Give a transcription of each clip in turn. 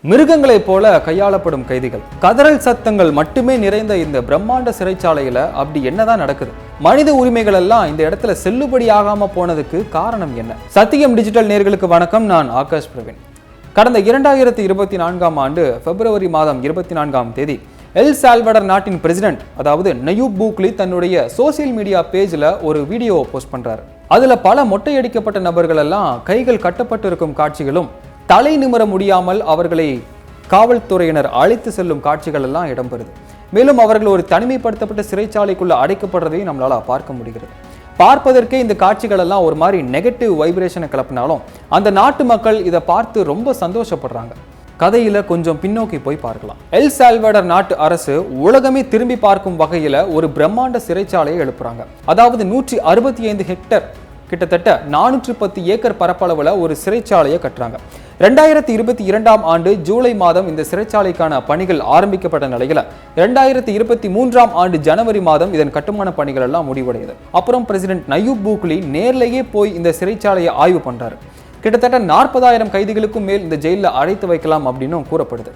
மிருகங்களைப் போல கையாளப்படும் கைதிகள், கதறல் சத்தங்கள் மட்டுமே நிறைந்த இந்த பிரம்மாண்ட சிறைச்சாலையில அப்படி என்னதான் நடக்குது? மனித உரிமைகள் எல்லாம் இந்த இடத்துல செல்லுபடி ஆகாம போனதுக்கு காரணம் என்ன? சத்தியம் டிஜிட்டல் நேயர்களுக்கு வணக்கம். நான் ஆகாஷ் பிரவீன். கடந்த 2024ஆம் ஆண்டு பிப்ரவரி மாதம் 24ஆம் தேதி எல் சால்வடர் நாட்டின் பிரசிடென்ட், அதாவது நயூப் பூக்லி, தன்னுடைய சோசியல் மீடியா பேஜ்ல ஒரு வீடியோ போஸ்ட் பண்றாரு. அதுல பல மொட்டையடிக்கப்பட்ட நபர்கள் எல்லாம் கைகள் கட்டப்பட்டு இருக்கும் காட்சிகளும், தலை நிமிர முடியாமல் அவர்களை காவல்துறையினர் அழைத்து செல்லும் காட்சிகள் எல்லாம் இடம்பெறுது. மேலும் அவர்கள் ஒரு தனிமைப்படுத்தப்பட்ட சிறைச்சாலைக்குள்ள அடைக்கப்படுறதையும் நம்மளால பார்க்க முடிகிறது. பார்ப்பதற்கே இந்த காட்சிகள் எல்லாம் ஒரு மாதிரி நெகட்டிவ் வைப்ரேஷனை கிளப்பினாலும் அந்த நாட்டு மக்கள் இதை பார்த்து ரொம்ப சந்தோஷப்படுறாங்க. கதையில கொஞ்சம் பின்னோக்கி போய் பார்க்கலாம். எல் சால்வடர் நாட்டு அரசு உலகமே திரும்பி பார்க்கும் வகையில ஒரு பிரம்மாண்ட சிறைச்சாலையை எழுப்புறாங்க. அதாவது 165 ஹெக்டர், கிட்டத்தட்ட 410 ஏக்கர் பரப்பளவுல ஒரு சிறைச்சாலையை கட்டுறாங்க. 2022ஆம் ஆண்டு ஜூலை மாதம் இந்த சிறைச்சாலைக்கான பணிகள் ஆரம்பிக்கப்பட்ட நிலையில 2023ஆம் ஆண்டு ஜனவரி மாதம் இதன் கட்டுமான பணிகள் எல்லாம் முடிவடையுது. அப்புறம் பிரசிடென்ட் நயூப் பூக்லி நேர்லேயே போய் இந்த சிறைச்சாலையை ஆய்வு பண்றாரு. கிட்டத்தட்ட 40,000 கைதிகளுக்கும் மேல் இந்த ஜெயில அடைத்து வைக்கலாம் அப்படின்னு கூறப்படுது.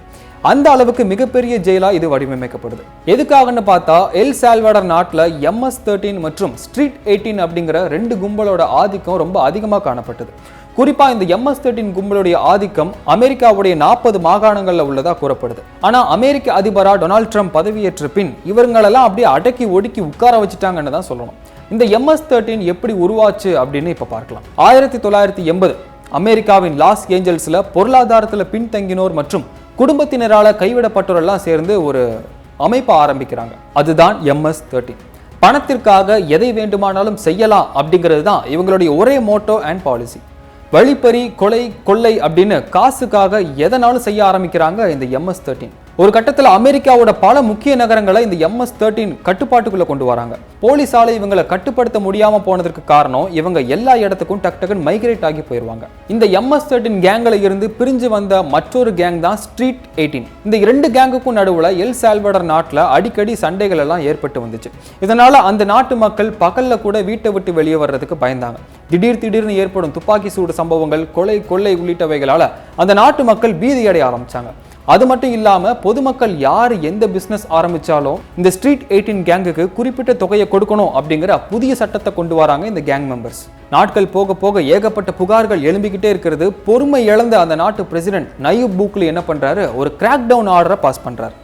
அந்த அளவுக்கு மிகப்பெரிய ஜெயிலா இது வடிவமைக்கப்படுது. எதுக்காகன்னு பார்த்தா, எல் சால்வடர் நாட்டில் MS-13 மற்றும் ஸ்ட்ரீட் 18 அப்படிங்கிற 2 கும்பலோட ஆதிக்கம் ரொம்ப அதிகமாக காணப்பட்டது. குறிப்பா இந்த MS-13 கும்பலுடைய ஆதிக்கம் அமெரிக்காவுடைய 40 மாகாணங்கள்ல உள்ளதா கூறப்படுது. ஆனா அமெரிக்க அதிபரா டொனால்ட் ட்ரம்ப் பதவியேற்ற பின் இவங்களெல்லாம் அப்படியே அடக்கி ஒடுக்கி உட்கார வச்சுட்டாங்கன்னு தான் சொல்லணும். இந்த MS-13 எப்படி உருவாச்சு அப்படின்னு இப்ப பார்க்கலாம். 1980 அமெரிக்காவின் லாஸ் ஏஞ்சல்ஸ்ல பொருளாதாரத்துல பின்தங்கினோர் மற்றும் குடும்பத்தினரால கைவிடப்பட்டோரெல்லாம் சேர்ந்து ஒரு அமைப்பை ஆரம்பிக்கிறாங்க. அதுதான் MS-13. பணத்திற்காக எதை வேண்டுமானாலும் செய்யலாம் அப்படிங்கிறது தான் இவங்களுடைய ஒரே மோட்டோ அண்ட் பாலிசி. வழிப்பறி, கொலை, கொள்ளை அப்படின்னு காசுக்காக எதனாலும் செய்ய ஆரம்பிக்கிறாங்க இந்த MS-13. ஒரு கட்டத்தில் அமெரிக்காவோட பல முக்கிய நகரங்களை இந்த MS-13 கட்டுப்பாட்டுக்குள்ள கொண்டு வராங்க. போலீஸால இவங்களை கட்டுப்படுத்த முடியாம போனதற்கு காரணம், இவங்க எல்லா இடத்துக்கும் டக்குன்னு மைக்ரேட் ஆகி போயிருவாங்க. இந்த MS-13 கேங்ல இருந்து பிரிஞ்சு வந்த மற்றொரு கேங் தான் ஸ்ட்ரீட் 18. இந்த 2 கேங்குக்கும் நடுவுல எல் சால்வடர் நாட்டுல அடிக்கடி சண்டைகள் எல்லாம் ஏற்பட்டு வந்துச்சு. இதனால அந்த நாட்டு மக்கள் பகல்ல கூட வீட்டை விட்டு வெளியே வர்றதுக்கு பயந்தாங்க. திடீர்னு ஏற்படும் துப்பாக்கி சூடு சம்பவங்கள், கொலை, கொள்ளை உள்ளிட்டவைகளால அந்த நாட்டு மக்கள் பீதியடைய ஆரம்பிச்சாங்க. அது மட்டும் இல்லாம பொதுமக்கள் யார் எந்த பிசினஸ் ஆரம்பிச்சாலும் இந்த ஸ்ட்ரீட் 18 கேங்குக்கு குறிப்பிட்ட தொகையை கொடுக்கணும் அப்படிங்கிற புதிய சட்டத்தை கொண்டு வராங்க இந்த கேங் மெம்பர்ஸ். நாட்கள் போக போக ஏகப்பட்ட புகார்கள் எழும்பிக்கிட்டே இருக்கிறது. பொறுமை இழந்த அந்த நாட்டு பிரசிடென்ட் நயூப் பூக்லி என்ன பண்றாரு, ஒரு கிராக் டவுன் ஆர்டரை பாஸ் பண்றாரு.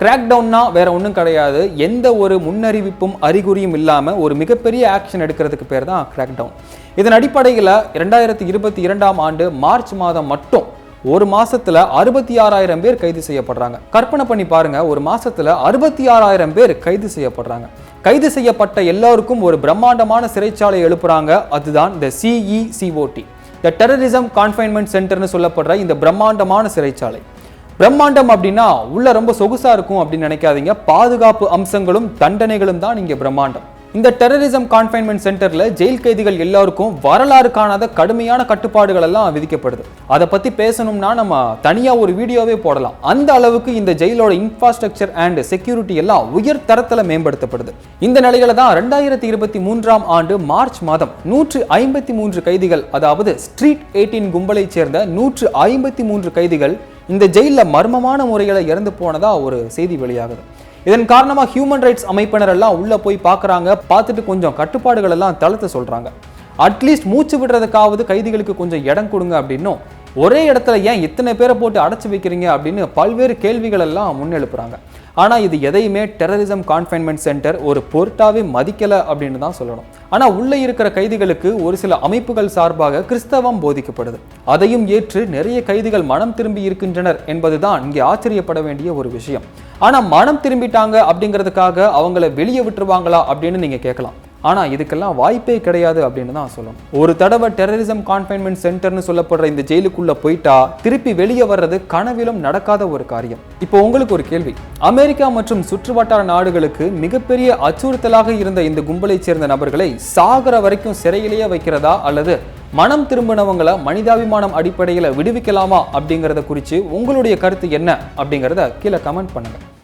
கிராக் டவுன்னா வேற ஒன்றும் கிடையாது, எந்த ஒரு முன்னறிவிப்பும் அறிகுறியும் இல்லாம ஒரு மிகப்பெரிய ஆக்ஷன் எடுக்கிறதுக்கு பேர் தான் கிராக் டவுன். இதன் அடிப்படையில் 2022ஆம் ஆண்டு மார்ச் மாதம் மட்டும் ஒரு மாசத்துல 66,000 பேர் கைது செய்யப்படுறாங்க. கற்பனை பண்ணி பாருங்க, ஒரு மாசத்துல 66,000 பேர் கைது செய்யப்படுறாங்க. கைது செய்யப்பட்ட எல்லாருக்கும் ஒரு பிரம்மாண்டமான சிறைச்சாலை எழுப்புறாங்க. அதுதான் இந்த CECOT, த டெரரிசம் கான்ஃபைன்மெண்ட் சென்டர்னு சொல்லப்படுற இந்த பிரம்மாண்டமான சிறைச்சாலை. பிரம்மாண்டம் அப்படின்னா உள்ள ரொம்ப சொகுசா இருக்கும் அப்படின்னு நினைக்காதீங்க. பாதுகாப்பு அம்சங்களும் தண்டனைகளும் தான் இங்க பிரம்மாண்டம். இந்த டெரரிசம் கான்ஃபைன்மெண்ட் சென்டர்ல ஜெயில் கைதிகள் எல்லாருக்கும் வரலாறு காணாத கடுமையான கட்டுப்பாடுகள் எல்லாம் விதிக்கப்படுது. அதை பத்தி பேசணும்னா நம்ம தனியா ஒரு வீடியோவே போடலாம். அந்த அளவுக்கு இந்த ஜெயிலோட இன்ஃப்ராஸ்ட்ரக்சர் அண்ட் செக்யூரிட்டி எல்லாம் உயர் தரத்துல மேம்படுத்தப்படுது. இந்த நிலையில தான் 2023ஆம் ஆண்டு மார்ச் மாதம் 153 கைதிகள், அதாவது ஸ்ட்ரீட் 18 கும்பலை சேர்ந்த 153 கைதிகள் இந்த ஜெயில மர்மமான முறையில இறந்து போனதா ஒரு செய்தி வெளியாகுது. இதன் காரணமா ஹியூமன் ரைட்ஸ் அமைப்பினர் எல்லாம் உள்ள போய் பார்க்குறாங்க. பார்த்துட்டு கொஞ்சம் கட்டுப்பாடுகள் எல்லாம் தளர்த்த சொல்றாங்க. அட்லீஸ்ட் மூச்சு விடுறதுக்காவது கைதிகளுக்கு கொஞ்சம் இடம் கொடுங்க அப்படின்னும், ஒரே இடத்துல ஏன் இத்தனை பேரை போட்டு அடைச்சு வைக்கிறீங்க அப்படின்னு பல்வேறு கேள்விகள் எல்லாம் முன்னெழுப்புறாங்க. ஆனா இது எதையுமே டெரரிசம் கான்ஃபைன்மெண்ட் சென்டர் ஒரு பொருட்டாவே மதிக்கல அப்படின்னு தான் சொல்லணும். ஆனா உள்ள இருக்கிற கைதிகளுக்கு ஒரு சில அமைப்புகள் சார்பாக கிறிஸ்தவம் போதிக்கப்படுது. அதையும் ஏற்று நிறைய கைதிகள் மனம் திரும்பி இருக்கின்றனர் என்பதுதான் இங்கே ஆச்சரியப்பட வேண்டிய ஒரு விஷயம். ஆனா மனம் திரும்பிட்டாங்க அப்படிங்கிறதுக்காக அவங்கள வெளியே விட்டுருவாங்களா அப்படின்னு நீங்க கேட்கலாம். ஆனா இதுக்கெல்லாம் வாய்ப்பே கிடையாது அப்படின்னு தான் சொல்லணும். ஒரு தடவை டெரரிசம் கான்ஃபைன்மெண்ட் சென்டர்னு சொல்லப்படுற இந்த ஜெயிலுக்குள்ள போயிட்டா திருப்பி வெளியே வர்றது கனவிலும் நடக்காத ஒரு காரியம். இப்போ உங்களுக்கு ஒரு கேள்வி, அமெரிக்கா மற்றும் சுற்றுவட்டார நாடுகளுக்கு மிகப்பெரிய அச்சுறுத்தலாக இருந்த இந்த கும்பலை சேர்ந்த நபர்களை சாகர வரைக்கும் சிறையிலேயே வைக்கிறதா, அல்லது மனம் திரும்பினவங்களை மனிதாபிமானம் அடிப்படையில் விடுவிக்கலாமா அப்படிங்கிறத குறித்து உங்களுடைய கருத்து என்ன அப்படிங்கிறத கீழே கமெண்ட் பண்ணுங்க.